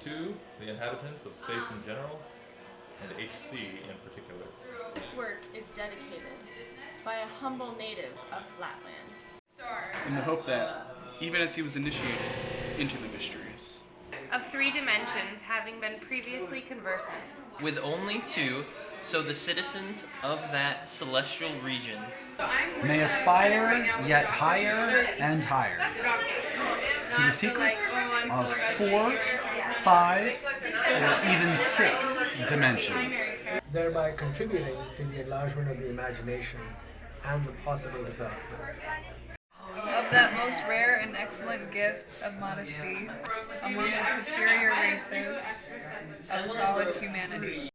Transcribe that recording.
to the inhabitants of space in general, and HC in particular. This work is dedicated by a humble native of Flatland. In the hope that, even as he was initiated into the mysteries of three dimensions having been previously conversant, with only two, so the citizens of that celestial region may aspire yet higher and higher to the secrets of 4, 5, or even 6 dimensions, thereby contributing to the enlargement of the imagination and the possible development of that most rare and excellent gift of modesty among the superior races of solid humanity.